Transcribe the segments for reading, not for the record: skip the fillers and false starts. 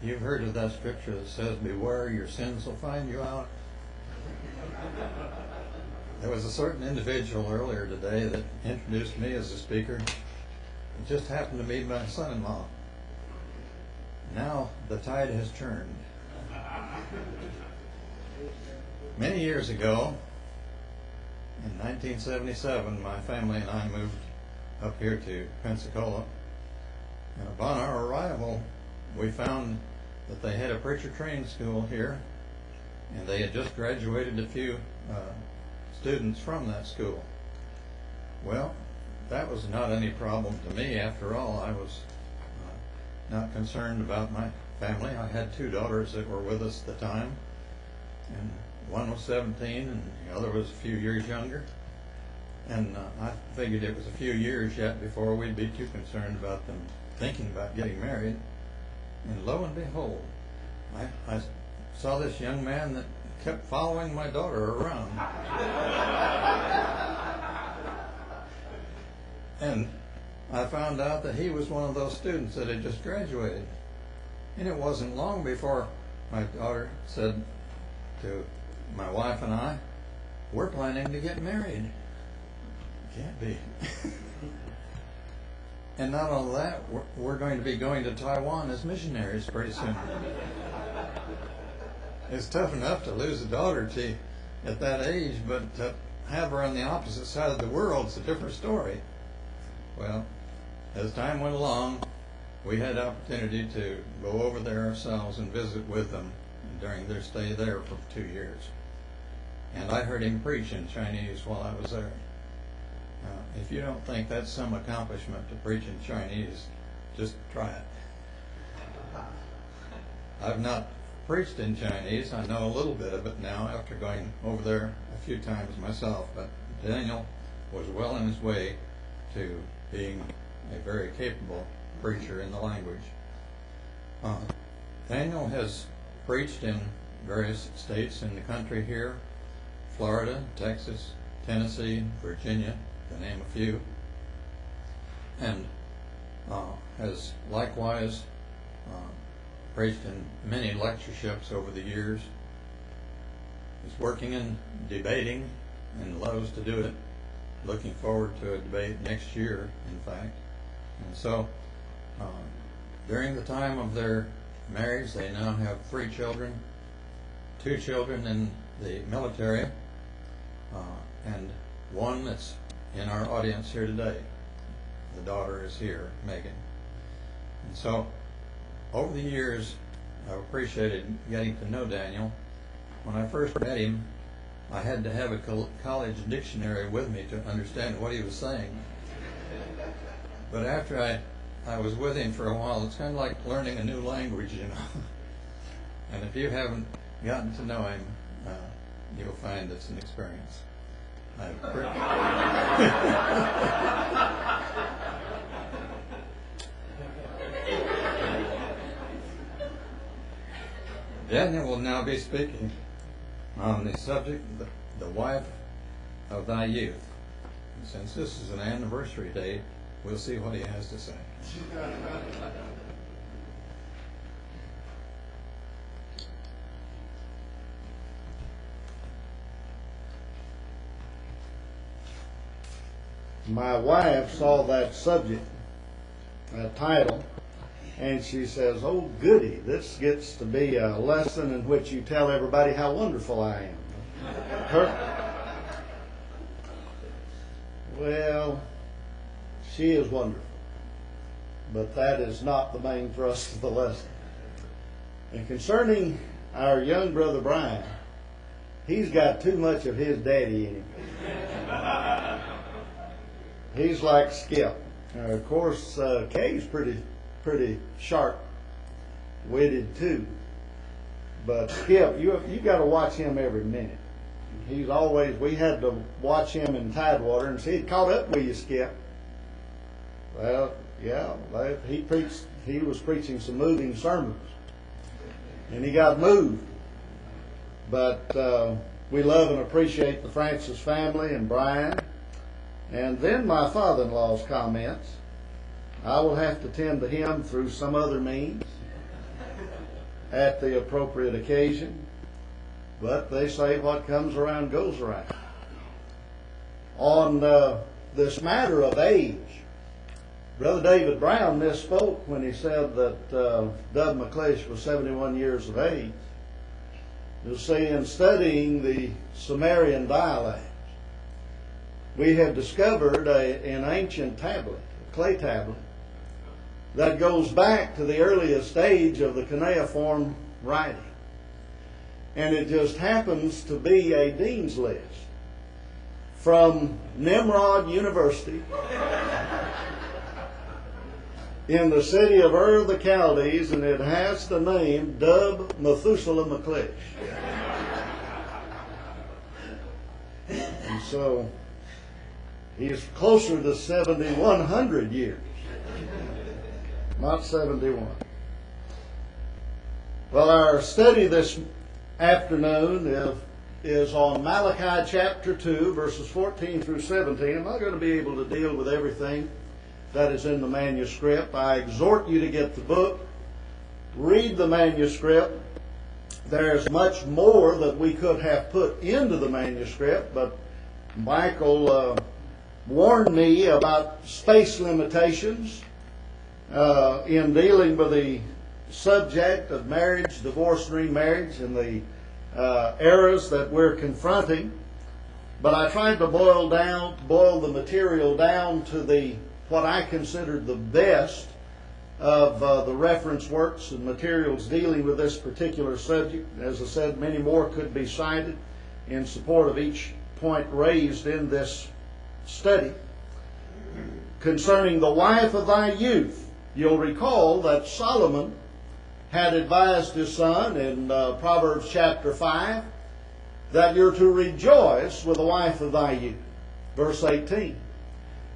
You've heard of that scripture that says, beware, your sins will find you out. There was a certain individual earlier today that introduced me as a speaker. It just happened to be my son-in-law. Now the tide has turned. Many years ago, in 1977, my family and I moved up here to Pensacola. And upon our arrival, we found that they had a preacher training school here, and they had just graduated a few students from that school. Well, that was not any problem to me. After all, I was not concerned about my family. I had two daughters that were with us at the time, and one was 17 and the other was a few years younger. And I figured it was a few years yet before we'd be too concerned about them thinking about getting married. And lo and behold, I saw this young man that kept following my daughter around. And I found out that he was one of those students that had just graduated. And it wasn't long before my daughter said to my wife and I, we're planning to get married. Can't be. And not only that, we're going to be going to Taiwan as missionaries pretty soon. It's tough enough to lose a daughter at that age, but to have her on the opposite side of the world is a different story. Well, as time went along, we had opportunity to go over there ourselves and visit with them during their stay there for 2 years. And I heard him preach in Chinese while I was there. If you don't think that's some accomplishment to preach in Chinese, just try it. I've not preached in Chinese. I know a little bit of it now after going over there a few times myself, but Daniel was well on his way to being a very capable preacher in the language. Daniel has preached in various states in the country here, Florida, Texas, Tennessee, Virginia, to name a few, and has likewise preached in many lectureships over the years. He's working in debating and loves to do it. Looking forward to a debate next year, in fact. And so, during the time of their marriage, they now have 3 children, 2 children in the military, and one that's in our audience here today. The daughter is here, Megan. And so, over the years, I've appreciated getting to know Daniel. When I first met him, I had to have a college dictionary with me to understand what he was saying. But after I was with him for a while, it's kind of like learning a new language, you know. And if you haven't gotten to know him, you'll find it's an experience. Daniel will now be speaking on the subject, the wife of thy youth. And since this is an anniversary date, we'll see what he has to say. My wife saw that subject, that title, and she says, "Oh goody, this gets to be a lesson in which you tell everybody how wonderful I am." Well, she is wonderful, but that is not the main thrust of the lesson. And concerning our young brother Brian, he's got too much of his daddy in him. He's like Skip. Of course, Kay's pretty sharp-witted too. But Skip, you got to watch him every minute. He's always, we had to watch him in Tidewater and see he'd caught up with you, Skip. Well, yeah, he was preaching some moving sermons. And he got moved. But we love and appreciate the Francis family and Brian. And then my father-in-law's comments. I will have to tend to him through some other means. at the appropriate occasion. But they say what comes around goes around. On this matter of age, Brother David Brown misspoke when he said that Doug McClish was 71 years of age. You see, in studying the Sumerian dialects, we have discovered an ancient tablet, a clay tablet, that goes back to the earliest stage of the cuneiform writing. And it just happens to be a dean's list from Nimrod University in the city of Ur of the Chaldees, and it has the name Dub Methuselah McClish. And so he's closer to 7,100 years, not 71. Well, our study this afternoon is on Malachi chapter 2, verses 14 through 17. I'm not going to be able to deal with everything that is in the manuscript. I exhort you to get the book, read the manuscript. There's much more that we could have put into the manuscript, but Michael warned me about space limitations in dealing with the subject of marriage, divorce, and remarriage, and the eras that we're confronting. But I tried to boil the material down to what I considered the best of the reference works and materials dealing with this particular subject. As I said, many more could be cited in support of each point raised in this study. Concerning the wife of thy youth, you'll recall that Solomon had advised his son in Proverbs chapter 5 that you're to rejoice with the wife of thy youth. Verse 18.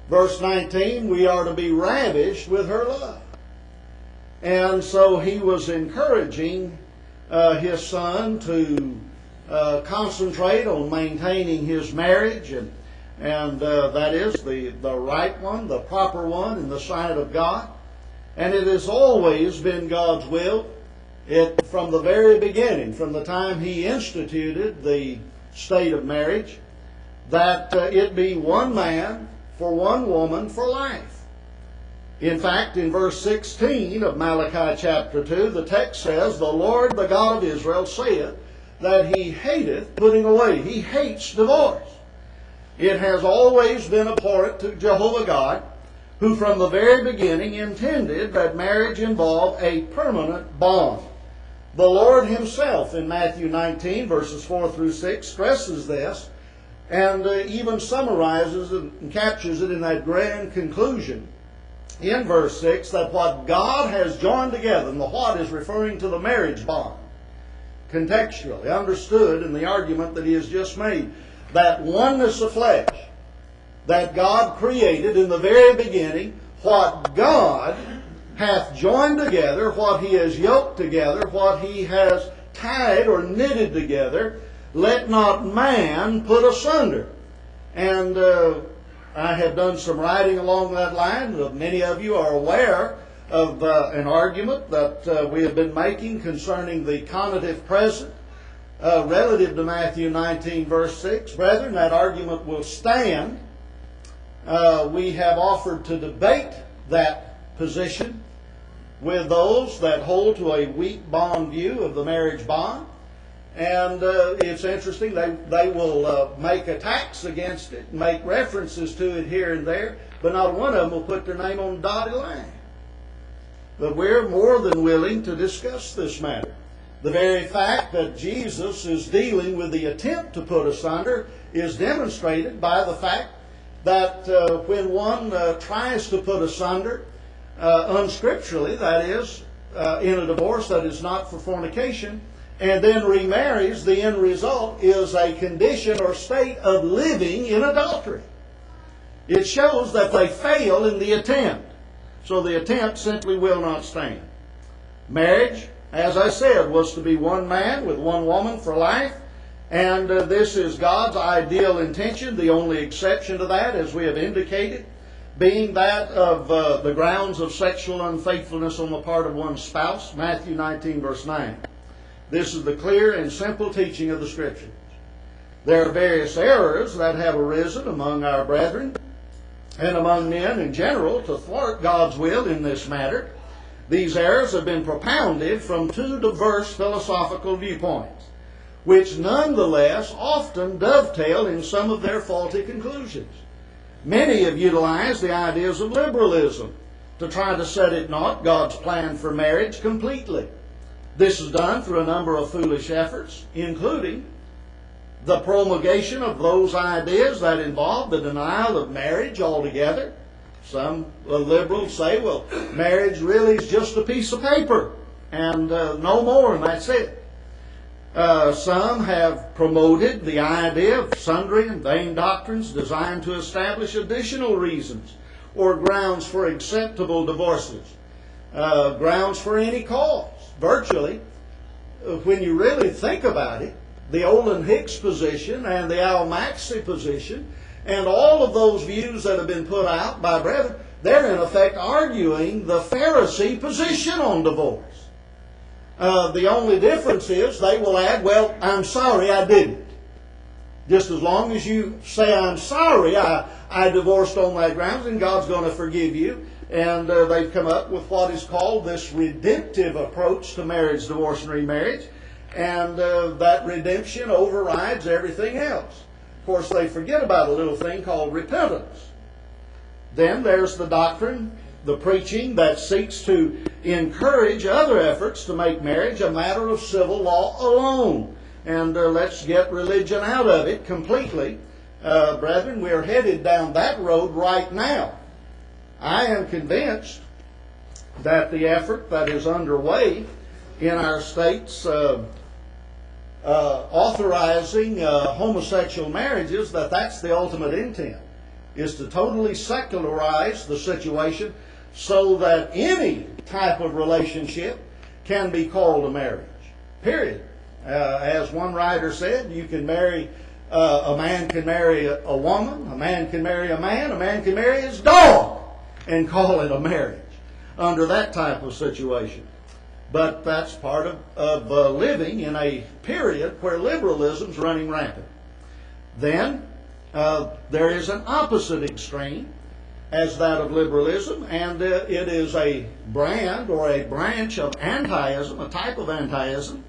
Verse 19, we are to be ravished with her love. And so he was encouraging his son to concentrate on maintaining his marriage, and that is the right one, the proper one in the sight of God. And it has always been God's will, from the very beginning, from the time He instituted the state of marriage, that it be one man for one woman for life. In fact, in verse 16 of Malachi chapter 2, the text says, "The Lord, the God of Israel, saith that He hateth putting away." He hates divorce. It has always been abhorrent to Jehovah God, who from the very beginning intended that marriage involve a permanent bond. The Lord Himself in Matthew 19, verses 4 through 6, stresses this, and even summarizes and captures it in that grand conclusion in verse 6, that what God has joined together, and the what is referring to the marriage bond, contextually understood in the argument that he has just made, that oneness of flesh that God created in the very beginning, what God hath joined together, what He has yoked together, what He has tied or knitted together, let not man put asunder. And I have done some writing along that line. Many of you are aware of an argument that we have been making concerning the conative present relative to Matthew 19, verse 6. Brethren, that argument will stand. We have offered to debate that position with those that hold to a weak bond view of the marriage bond. And it's interesting, they will make attacks against it, make references to it here and there, but not one of them will put their name on the dotted line. But we're more than willing to discuss this matter. The very fact that Jesus is dealing with the attempt to put asunder is demonstrated by the fact that when one tries to put asunder unscripturally, that is, in a divorce that is not for fornication, and then remarries, the end result is a condition or state of living in adultery. It shows that they fail in the attempt. So the attempt simply will not stand. Marriage, as I said, was to be one man with one woman for life. And this is God's ideal intention. The only exception to that, as we have indicated, being that of the grounds of sexual unfaithfulness on the part of one's spouse, Matthew 19, verse 9. This is the clear and simple teaching of the Scriptures. There are various errors that have arisen among our brethren and among men in general to thwart God's will in this matter. These errors have been propounded from two diverse philosophical viewpoints, which nonetheless often dovetail in some of their faulty conclusions. Many have utilized the ideas of liberalism to try to set at naught God's plan for marriage completely. This is done through a number of foolish efforts, including the promulgation of those ideas that involve the denial of marriage altogether. Some liberals say, well, marriage really is just a piece of paper and no more, and that's it. Some have promoted the idea of sundry and vain doctrines designed to establish additional reasons or grounds for acceptable divorces, grounds for any cause. Virtually, when you really think about it, the Olin Hicks position and the Al Maxey position and all of those views that have been put out by brethren, they're in effect arguing the Pharisee position on divorce. The only difference is they will add, well, I'm sorry I didn't. Just as long as you say, I'm sorry I divorced on that grounds, and God's going to forgive you. And they've come up with what is called this redemptive approach to marriage, divorce, and remarriage. And that redemption overrides everything else. Of course, they forget about a little thing called repentance. Then there's the doctrine, the preaching that seeks to encourage other efforts to make marriage a matter of civil law alone. And let's get religion out of it completely. Brethren, we are headed down that road right now. I am convinced that the effort that is underway in our states authorizing homosexual marriages, that's the ultimate intent, is to totally secularize the situation so that any type of relationship can be called a marriage. Period. As one writer said, you can marry, a man can marry a woman, a man can marry a man can marry his dog and call it a marriage under that type of situation. But that's part of living in a period where liberalism's running rampant. Then there is an opposite extreme as that of liberalism, and it is a brand or a branch of antiism, a type of antiism,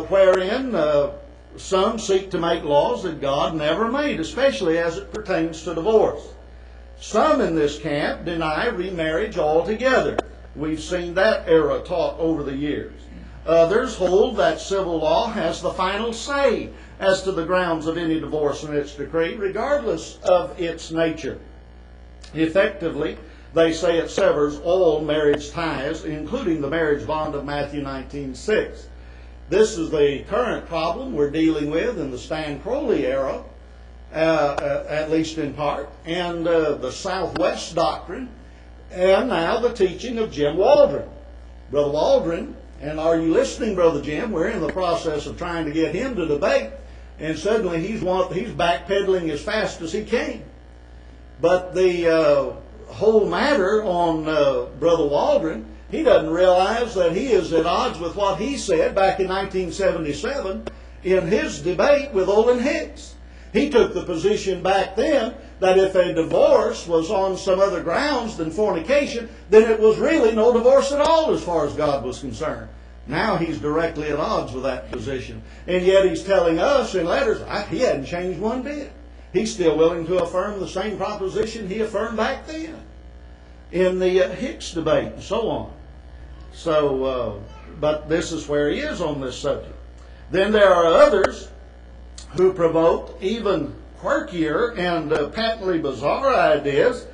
wherein some seek to make laws that God never made, especially as it pertains to divorce. Some in this camp deny remarriage altogether. We've seen that era taught over the years. Others hold that civil law has the final say as to the grounds of any divorce and its decree, regardless of its nature. Effectively, they say it severs all marriage ties, including the marriage bond of Matthew 19:6. This is the current problem we're dealing with in the Stan Crowley era, at least in part, and the Southwest doctrine, and now the teaching of Jim Waldron. Brother Waldron, and are you listening, Brother Jim? We're in the process of trying to get him to debate, and suddenly he's backpedaling as fast as he can. But the whole matter on Brother Waldron, he doesn't realize that he is at odds with what he said back in 1977 in his debate with Olin Hicks. He took the position back then that if a divorce was on some other grounds than fornication, then it was really no divorce at all as far as God was concerned. Now he's directly at odds with that position. And yet he's telling us in letters, he hadn't changed one bit. He's still willing to affirm the same proposition he affirmed back then in the Hicks debate and so on. So, but this is where he is on this subject. Then there are others who promote even quirkier and patently bizarre ideas,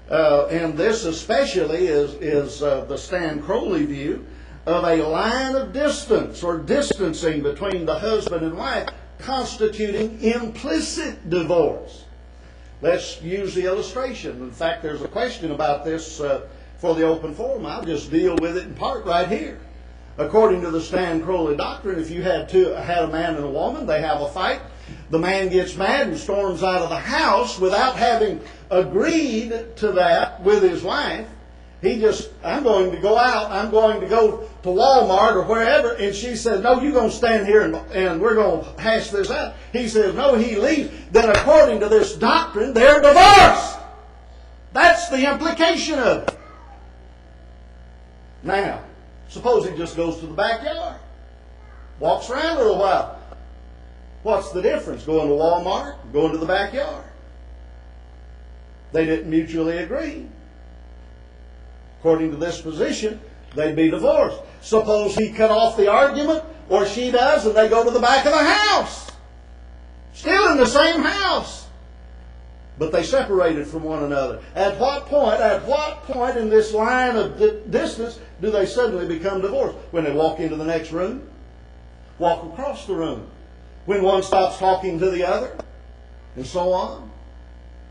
and this especially is the Stan Crowley view of a line of distance or distancing between the husband and wife constituting implicit divorce. Let's use the illustration. In fact, there's a question about this for the open forum. I'll just deal with it in part right here. According to the Stan Crowley doctrine, if you had a man and a woman, they have a fight, The man gets mad and storms out of the house without having agreed to that with his wife. He just, I'm going to go out, I'm going to go to Walmart or wherever. And she says, no, you're going to stand here and we're going to hash this out. He says, no, he leaves. Then according to this doctrine, they're divorced. That's the implication of it. Now, suppose he just goes to the backyard, walks around a little while. What's the difference? Going to Walmart, going to the backyard? They didn't mutually agree. According to this position, they'd be divorced. Suppose he cut off the argument, or she does, and they go to the back of the house. Still in the same house. But they separated from one another. At what point in this line of distance do they suddenly become divorced? When they walk into the next room? Walk across the room? When one stops talking to the other? And so on?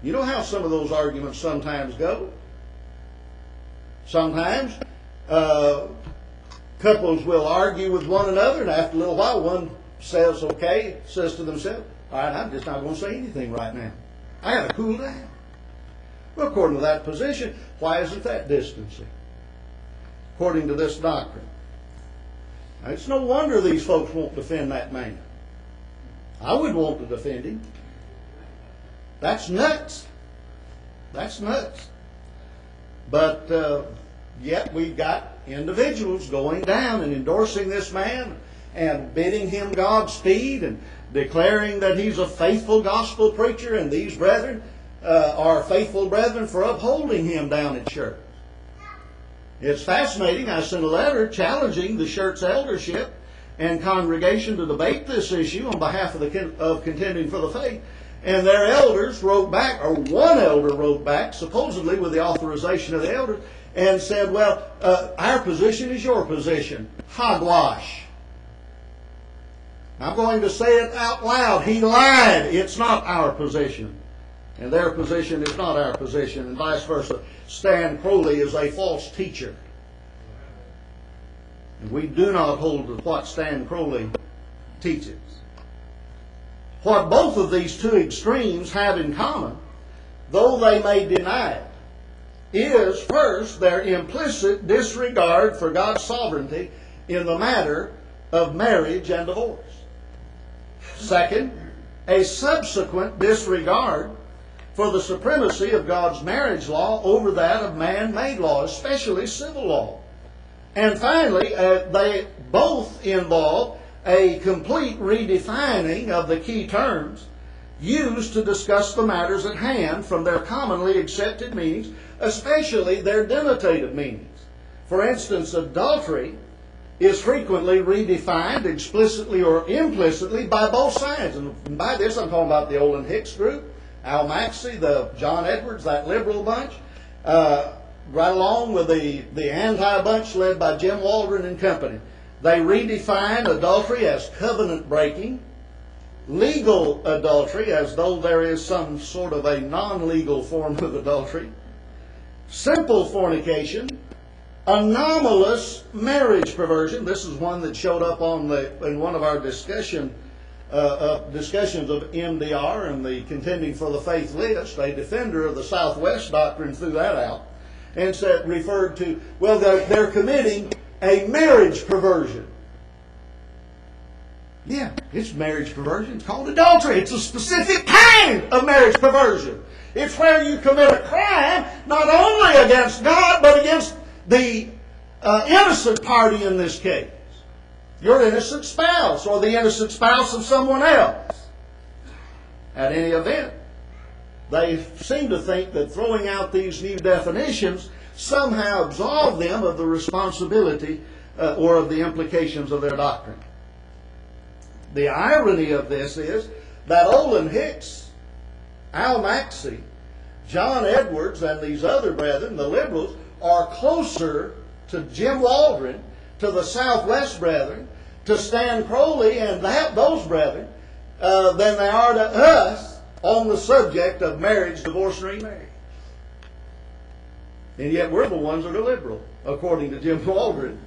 You know how some of those arguments sometimes go? Sometimes couples will argue with one another, and after a little while one says to themselves, all right, I'm just not going to say anything right now. I got to cool down. Well, according to that position, why isn't that distancing? According to this doctrine. Now, it's no wonder these folks won't defend that man. I would want to defend him. That's nuts. That's nuts. But yet we've got individuals going down and endorsing this man and bidding him Godspeed and declaring that he's a faithful gospel preacher, and these brethren are faithful brethren for upholding him down at church. It's fascinating. I sent a letter challenging the church eldership and congregation to debate this issue on behalf of contending for the faith. And their elders wrote back, or one elder wrote back, supposedly with the authorization of the elders, and said, well, our position is your position. Hogwash. I'm going to say it out loud. He lied. It's not our position. And their position is not our position, and vice versa. Stan Crowley is a false teacher. And we do not hold to what Stan Crowley teaches. What both of these two extremes have in common, though they may deny it, is first their implicit disregard for God's sovereignty in the matter of marriage and divorce. Second, a subsequent disregard for the supremacy of God's marriage law over that of man-made law, especially civil law. And finally, they both involve a complete redefining of the key terms used to discuss the matters at hand from their commonly accepted meanings, especially their denotative meanings. For instance, adultery is frequently redefined explicitly or implicitly by both sides. And by this I'm talking about the Olin Hicks group, Al Maxey, the John Edwards, that liberal bunch, right along with the anti-bunch led by Jim Waldron and company. They redefine adultery as covenant breaking, legal adultery as though there is some sort of a non-legal form of adultery, simple fornication, anomalous marriage perversion. This is one that showed up in one of our discussions of MDR and the Contending for the Faith list. A defender of the Southwest doctrine threw that out and referred to, well, they're committing a marriage perversion. Yeah, it's marriage perversion. It's called adultery. It's a specific kind of marriage perversion. It's where you commit a crime not only against God, but against the innocent party in this case. Your innocent spouse or the innocent spouse of someone else. At any event, they seem to think that throwing out these new definitions somehow absolve them of the responsibility or of the implications of their doctrine. The irony of this is that Olin Hicks, Al Maxey, John Edwards, and these other brethren, the liberals, are closer to Jim Waldron, to the Southwest brethren, to Stan Crowley and those brethren, than they are to us on the subject of marriage, divorce, and remarriage. And yet we're the ones that are liberal, according to Jim Waldron,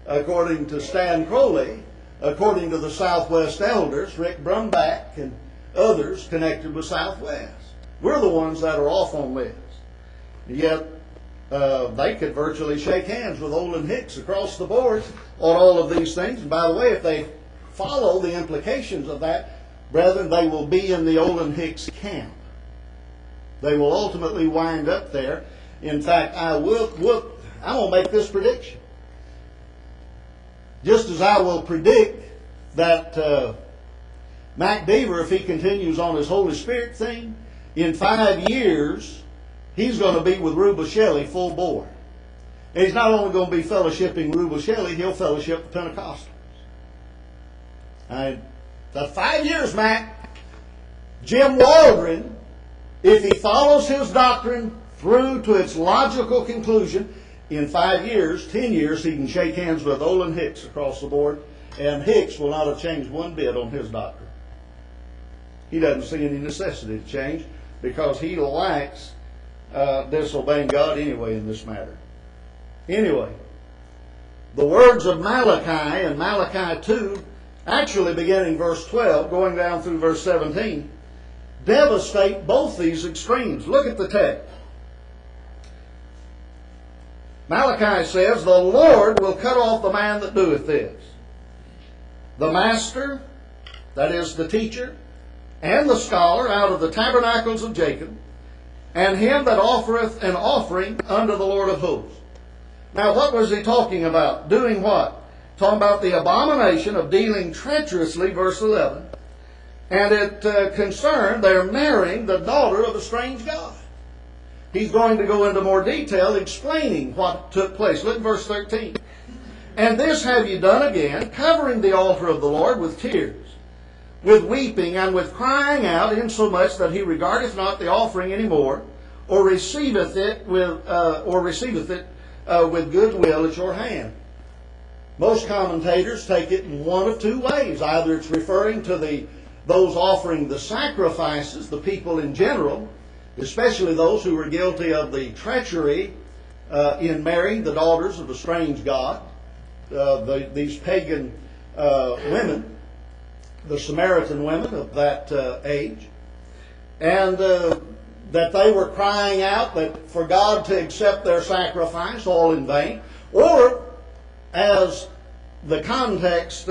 according to Stan Crowley, according to the Southwest elders, Rick Brumback others connected with Southwest. We're the ones that are off on this. Yet they could virtually shake hands with Olin Hicks across the board on all of these things. And by the way, if they follow the implications of that, brethren, they will be in the Olin Hicks camp. They will ultimately wind up there. In fact, I'm going to make this prediction. Just as I will predict that Mac Deaver, if he continues on his Holy Spirit thing, in 5 years, he's going to be with Ruba Shelley full bore. And he's not only going to be fellowshipping Ruba Shelley, he'll fellowship the Pentecostals. The 5 years, Mac. Jim Waldron, if he follows his doctrine through to its logical conclusion, in 5 years, 10 years, he can shake hands with Olin Hicks across the board, and Hicks will not have changed one bit on his doctrine. He doesn't see any necessity to change because he likes disobeying God anyway in this matter. Anyway, the words of Malachi and Malachi 2, actually beginning verse 12, going down through verse 17, devastate both these extremes. Look at the text. Malachi says, "The Lord will cut off the man that doeth this. The master," that is the teacher, "and the scholar out of the tabernacles of Jacob, and him that offereth an offering unto the Lord of hosts." Now what was he talking about? Doing what? Talking about the abomination of dealing treacherously, verse 11. And it concerned their marrying the daughter of a strange god. He's going to go into more detail explaining what took place. Look at verse 13. "And this have ye done again, covering the altar of the Lord with tears, with weeping, and with crying out, insomuch that he regardeth not the offering any more, or receiveth it with goodwill at your hand." Most commentators take it in one of two ways. Either it's referring to those offering the sacrifices, the people in general, especially those who were guilty of the treachery in marrying the daughters of a strange god, these pagan women, the Samaritan women of that age, and that they were crying out that for God to accept their sacrifice all in vain, or as the context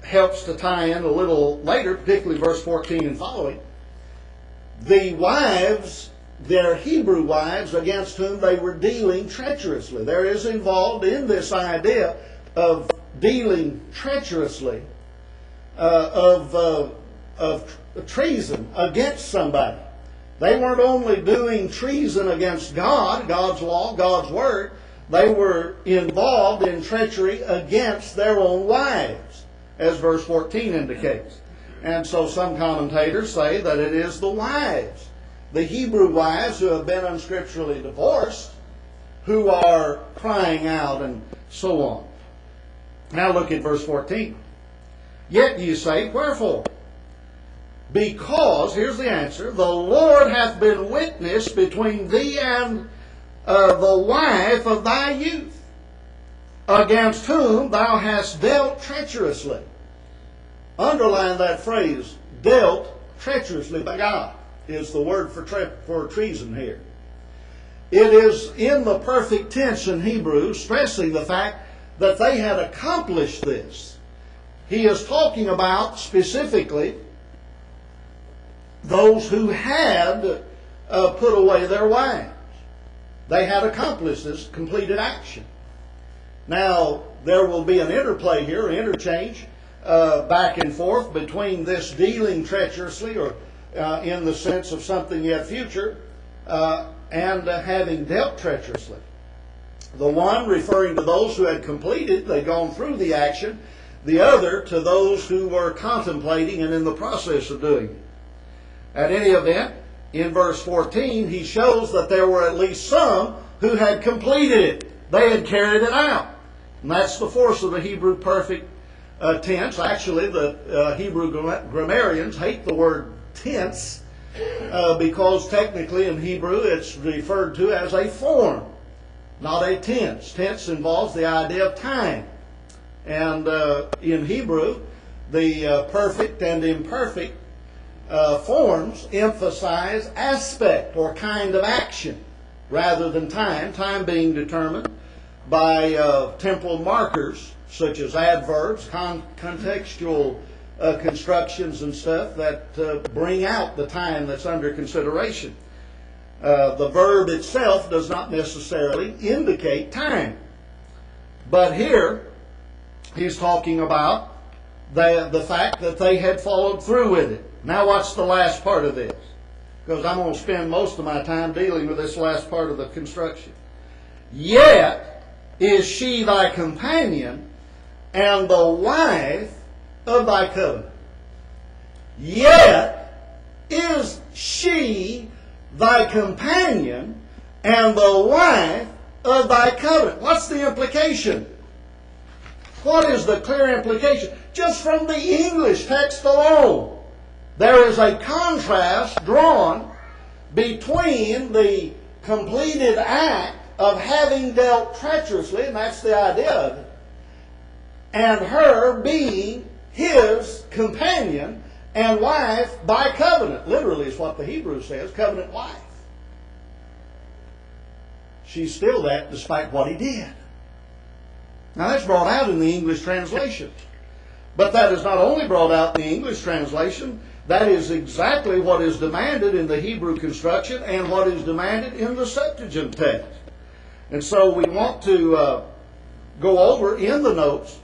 helps to tie in a little later, particularly verse 14 and following, the wives, their Hebrew wives against whom they were dealing treacherously. There is involved in this idea of dealing treacherously, of treason against somebody. They weren't only doing treason against God, God's law, God's word, they were involved in treachery against their own wives, as verse 14 indicates. And so some commentators say that it is the wives, the Hebrew wives who have been unscripturally divorced, who are crying out and so on. Now look at verse 14. "Yet ye say, wherefore? Because," here's the answer, "the Lord hath been witness between thee and the wife of thy youth, against whom thou hast dealt treacherously." Underline that phrase, dealt treacherously by God, is the word for treason here. It is in the perfect tense in Hebrew, stressing the fact that they had accomplished this. He is talking about specifically those who had put away their wives. They had accomplished this completed action. Now, there will be an interplay here, an interchange back and forth between this dealing treacherously, or in the sense of something yet future, and having dealt treacherously. The one referring to those who had completed, they'd gone through the action. The other to those who were contemplating and in the process of doing it. At any event, in verse 14, he shows that there were at least some who had completed it. They had carried it out. And that's the force of the Hebrew perfect tense. Actually, the Hebrew grammarians hate the word tense because technically in Hebrew it's referred to as a form, not a tense. Tense involves the idea of time. And in Hebrew, the perfect and imperfect forms emphasize aspect or kind of action rather than time, time being determined by temporal markers such as adverbs, contextual constructions and stuff that bring out the time that's under consideration. The verb itself does not necessarily indicate time. But here, he's talking about the fact that they had followed through with it. Now what's the last part of this? Because I'm going to spend most of my time dealing with this last part of the construction. Yet is she thy companion and the wife of thy covenant. Yet is she thy companion and the wife of thy covenant. What's the implication? What is the clear implication? Just from the English text alone, there is a contrast drawn between the completed act of having dealt treacherously, and that's the idea of it, and her being his companion and wife by covenant. Literally is what the Hebrew says, covenant wife. She's still that despite what he did. Now that's brought out in the English translation. But that is not only brought out in the English translation, that is exactly what is demanded in the Hebrew construction and what is demanded in the Septuagint text. And so we want to go over in the notes,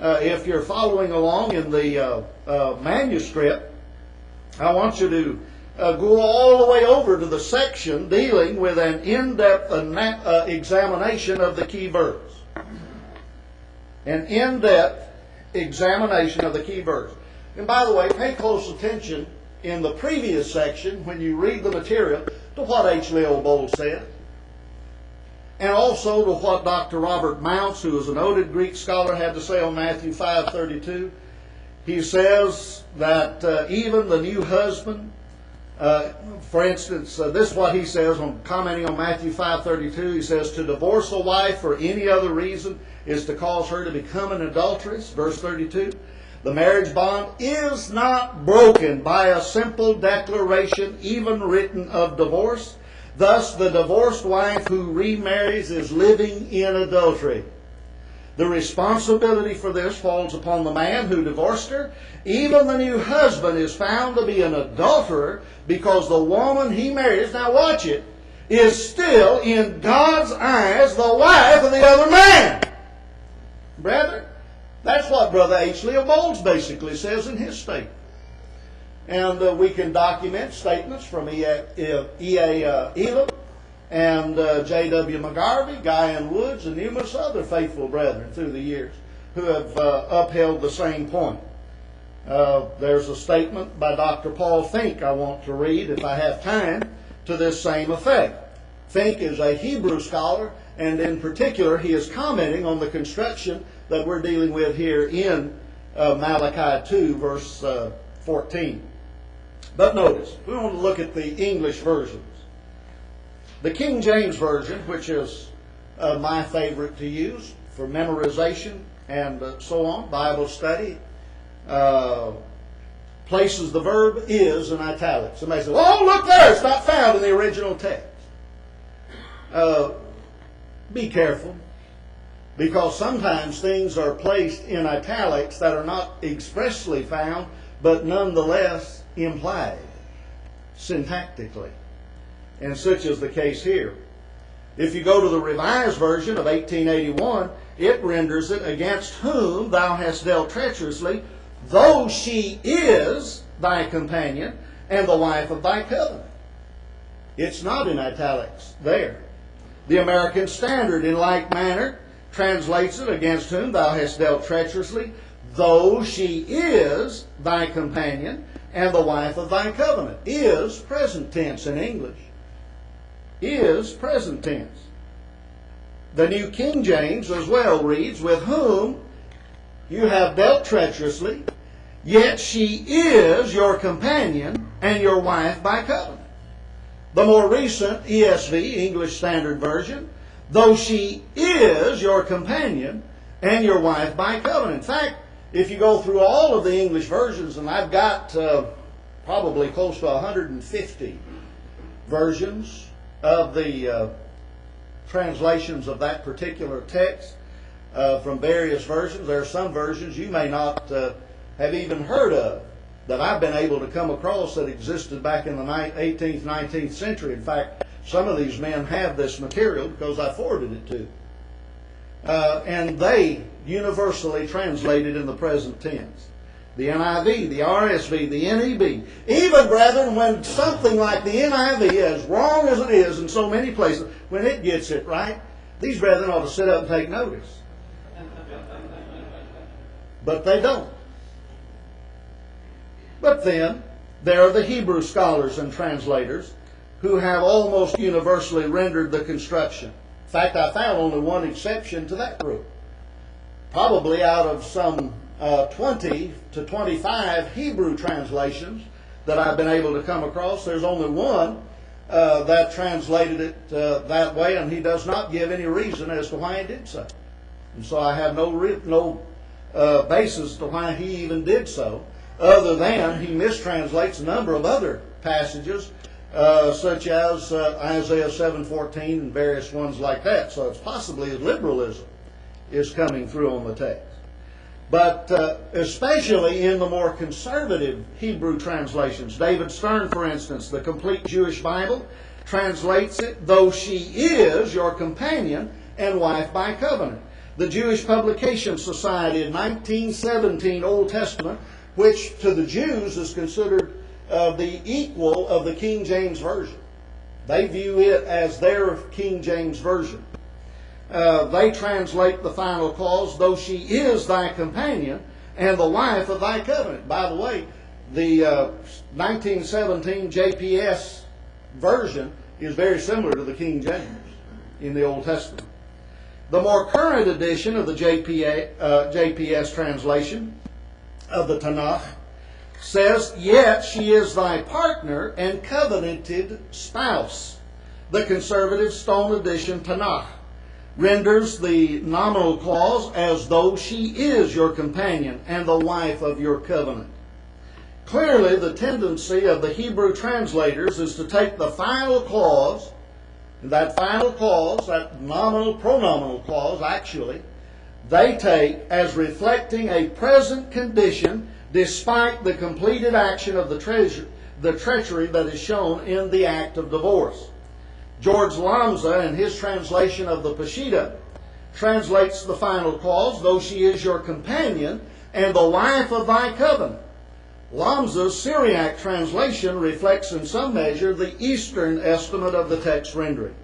if you're following along in the manuscript, I want you to go all the way over to the section dealing with an in-depth examination of the key verbs. An in-depth examination of the key verbs. And by the way, pay close attention in the previous section when you read the material to what H. Leo Bold said. And also to what Dr. Robert Mounce, who is a noted Greek scholar, had to say on Matthew 5:32. He says that even the new husband, for instance, this is what he says on commenting on Matthew 5:32. He says, to divorce a wife for any other reason is to cause her to become an adulteress. Verse 32. The marriage bond is not broken by a simple declaration, even written, of divorce. Thus, the divorced wife who remarries is living in adultery. The responsibility for this falls upon the man who divorced her. Even the new husband is found to be an adulterer because the woman he marries, now watch it, is still in God's eyes the wife of the other man. Brethren, that's what Brother H. Leo Bolds basically says in his statement. And we can document statements from E.A. Elam and J.W. McGarvey, Guy N. Woods, and numerous other faithful brethren through the years who have upheld the same point. There's a statement by Dr. Paul Fink I want to read, if I have time, to this same effect. Fink is a Hebrew scholar, and in particular, he is commenting on the construction that we're dealing with here in Malachi 2, verse 14. But notice, we want to look at the English versions. The King James Version, which is my favorite to use for memorization and so on, Bible study, places the verb is in italics. Somebody says, oh, look there, it's not found in the original text. Be careful, because sometimes things are placed in italics that are not expressly found, but nonetheless implied syntactically. And such is the case here. If you go to the Revised Version of 1881, it renders it, against whom thou hast dealt treacherously, though she is thy companion and the wife of thy covenant. It's not in italics there. The American Standard, in like manner, translates it, against whom thou hast dealt treacherously, though she is thy companion and the wife of thy covenant. Is present tense in English. Is present tense. The New King James as well reads, with whom you have dealt treacherously, yet she is your companion and your wife by covenant. The more recent ESV, English Standard Version, though she is your companion and your wife by covenant. In fact, if you go through all of the English versions, and I've got probably close to 150 versions of the translations of that particular text from various versions. There are some versions you may not have even heard of that I've been able to come across that existed back in the 18th, 19th century. In fact, some of these men have this material because I forwarded it to them. And they universally translated in the present tense. The NIV, the RSV, the NEB. Even, brethren, when something like the NIV, as wrong as it is in so many places, when it gets it right, these brethren ought to sit up and take notice. But they don't. But then, there are the Hebrew scholars and translators who have almost universally rendered the construction. In fact, I found only one exception to that group. Probably out of some 20 to 25 Hebrew translations that I've been able to come across, there's only one that translated it that way, and he does not give any reason as to why he did so. And so I have no basis to why he even did so, other than he mistranslates a number of other passages, such as Isaiah 7:14 and various ones like that. So it's possibly his liberalism is coming through on the text. But especially in the more conservative Hebrew translations, David Stern, for instance, the Complete Jewish Bible, translates it, though she is your companion and wife by covenant. The Jewish Publication Society in 1917 Old Testament, which to the Jews is considered the equal of the King James Version. They view it as their King James Version. They translate the final clause, though she is thy companion and the wife of thy covenant. By the way, the 1917 JPS version is very similar to the King James in the Old Testament. The more current edition of the JPS translation of the Tanakh says, yet she is thy partner and covenanted spouse. The conservative Stone edition Tanakh renders the nominal clause as though she is your companion and the wife of your covenant. Clearly, the tendency of the Hebrew translators is to take the final clause, that final clause, that nominal pronominal clause, actually, they take as reflecting a present condition despite the completed action of the treachery that is shown in the act of divorce. George Lamza, in his translation of the Peshitta, translates the final clause, though she is your companion and the wife of thy covenant. Lamza's Syriac translation reflects in some measure the Eastern estimate of the text rendering.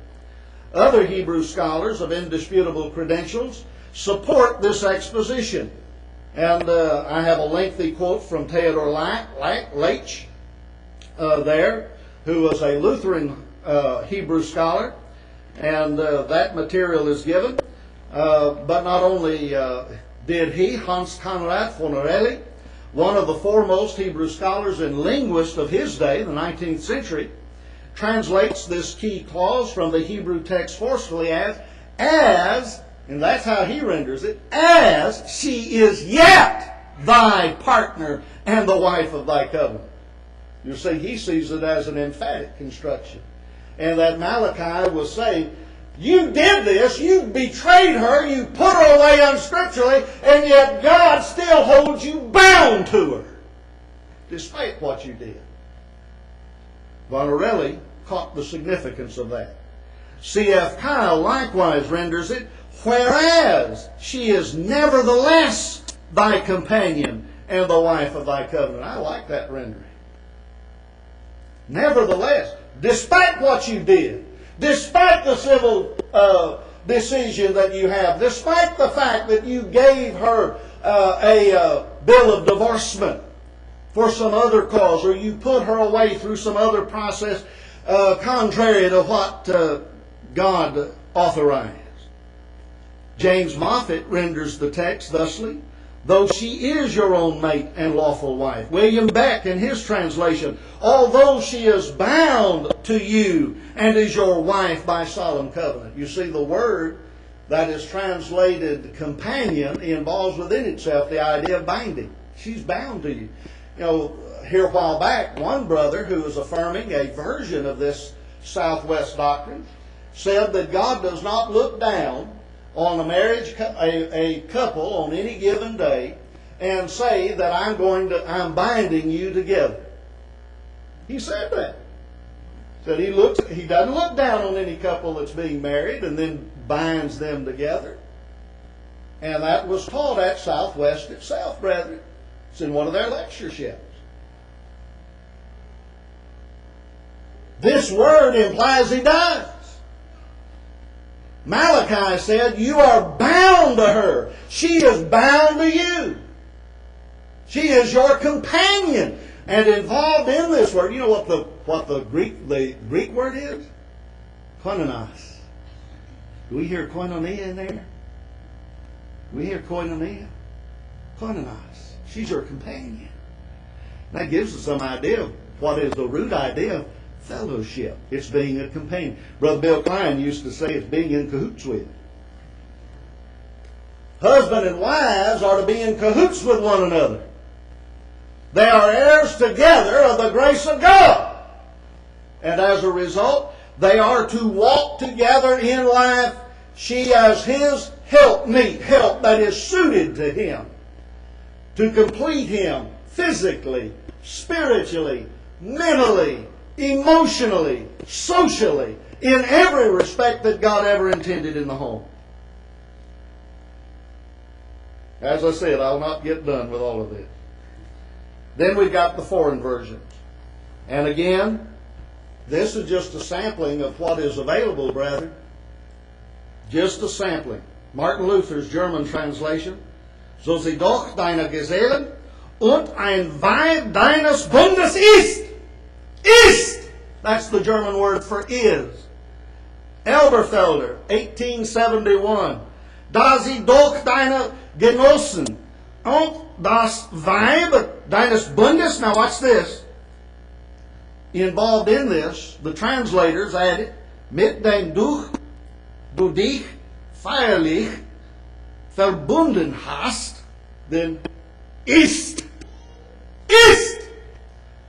Other Hebrew scholars of indisputable credentials support this exposition. And I have a lengthy quote from Theodore Leitch there, who was a Lutheran Hebrew scholar, and that material is given. But not only did he, Hans Conrad von Reli, one of the foremost Hebrew scholars and linguists of his day, the 19th century, translates this key clause from the Hebrew text forcefully as, and that's how he renders it, as she is yet thy partner and the wife of thy covenant. You see, he sees it as an emphatic construction. And that Malachi was saying, you did this, you betrayed her, you put her away unscripturally, and yet God still holds you bound to her, despite what you did. Von Reli caught the significance of that. C.F. Kyle likewise renders it, whereas she is nevertheless thy companion and the wife of thy covenant. I like that rendering. Nevertheless, despite what you did, despite the civil decision that you have, despite the fact that you gave her a bill of divorcement for some other cause, or you put her away through some other process contrary to what God authorized. James Moffat renders the text thusly, though she is your own mate and lawful wife. William Beck, in his translation, although she is bound to you and is your wife by solemn covenant. You see, the word that is translated companion involves within itself the idea of binding. She's bound to you. You know, here a while back, one brother who was affirming a version of this Southwest doctrine said that God does not look down on a couple on any given day and say that I'm binding you together. He said that. Said he doesn't look down on any couple that's being married and then binds them together. And that was taught at Southwest itself, brethren. It's in one of their lectureships. This word implies he does. Malachi said, you are bound to her. She is bound to you. She is your companion. And involved in this word, you know what the Greek word is? Koinonos. Do we hear koinonia in there? Do we hear koinonia? Koinonos. She's your companion. That gives us some idea of what is the root idea of fellowship. It's being a companion. Brother Bill Klein used to say it's being in cahoots with. Husband and wives are to be in cahoots with one another. They are heirs together of the grace of God. And as a result, they are to walk together in life. She as his helpmeet, help that is suited to him, to complete him physically, spiritually, mentally, emotionally, socially, in every respect that God ever intended in the home. As I said, I'll not get done with all of this. Then we've got the foreign versions. And again, this is just a sampling of what is available, brethren. Just a sampling. Martin Luther's German translation. So sie doch deiner Gesellen und ein Weib deines Bundes ist. Ist! That's the German word for is. Elberfelder, 1871. Da sie doch deine Genossen und das Weib deines Bundes. Now watch this. Involved in this, the translators added, mit dem du dich feierlich verbunden hast, then ist. Ist!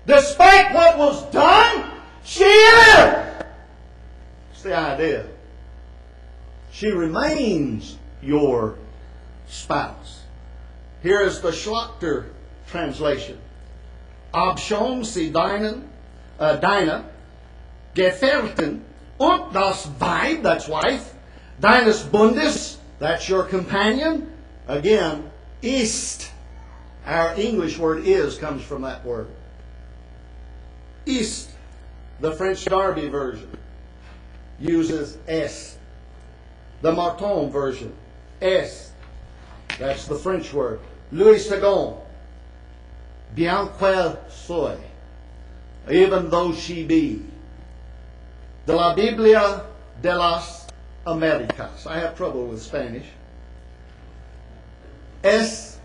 Despite what was done, she is. It's the idea. She remains your spouse. Here is the Schlachter translation. Obschon sie deine Gefährten und das Weib, that's wife, deines Bundes, that's your companion. Again, ist. Our English word is comes from that word. Ist. The French Darby version uses est. The Marton version, est. That's the French word. Louis II, bien qu'elle soit, even though she be. De la Biblia de las Americas. I have trouble with Spanish. Es.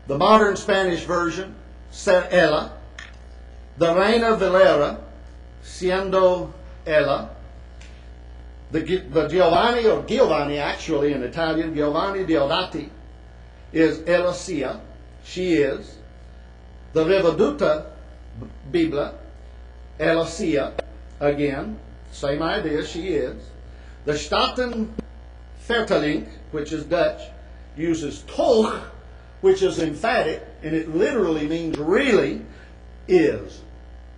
The modern Spanish version, ser ella. The Reina Valera, siendo ella. The Giovanni, or Giovanni actually in Italian, Giovanni Diodati, is ella sia, she is. The Rivaduta Biblia, ella sia, again, same idea, she is. The Staten Vertaling, which is Dutch, uses toch, which is emphatic, and it literally means really is.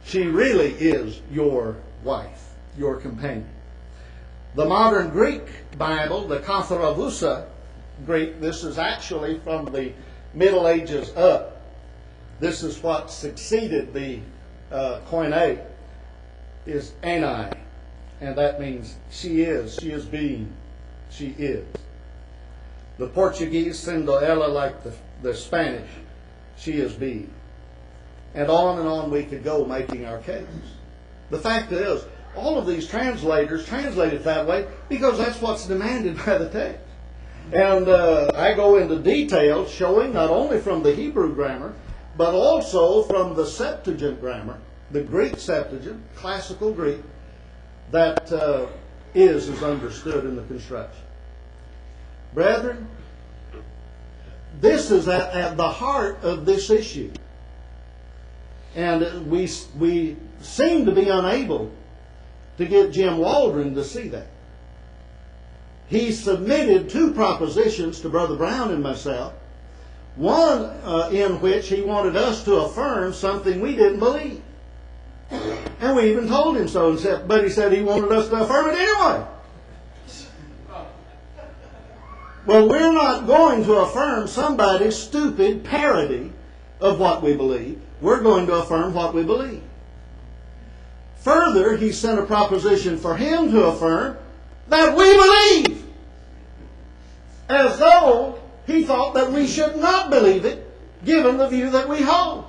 She really is your wife, your companion. The modern Greek Bible, the Katharavusa Greek, this is actually from the Middle Ages up. This is what succeeded the Koine, is ani. And that means she is being, she is. The Portuguese, sendo ela, like the Spanish, she is being. And on we could go making our case. The fact is, all of these translators translate it that way because that's what's demanded by the text. And I go into detail showing not only from the Hebrew grammar, but also from the Septuagint grammar, the Greek Septuagint, classical Greek, that is understood in the construction. Brethren, this is at the heart of this issue. And we seem to be unable to get Jim Waldron to see that. He submitted 2 propositions to Brother Brown and myself, one in which he wanted us to affirm something we didn't believe. And we even told him so, but he said he wanted us to affirm it anyway. Well, we're not going to affirm somebody's stupid parody of what we believe. We're going to affirm what we believe. Further, he sent a proposition for him to affirm that we believe, as though he thought that we should not believe it, given the view that we hold,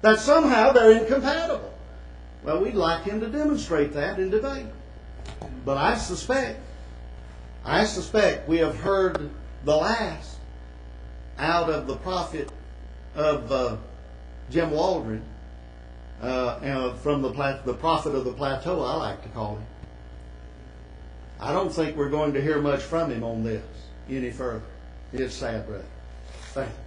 that somehow they're incompatible. Well, we'd like him to demonstrate that in debate. But I suspect we have heard the last out of the prophet of Jim Waldron, from the prophet of the plateau, I like to call him. I don't think we're going to hear much from him on this any further. It's sad, brother. Thank you.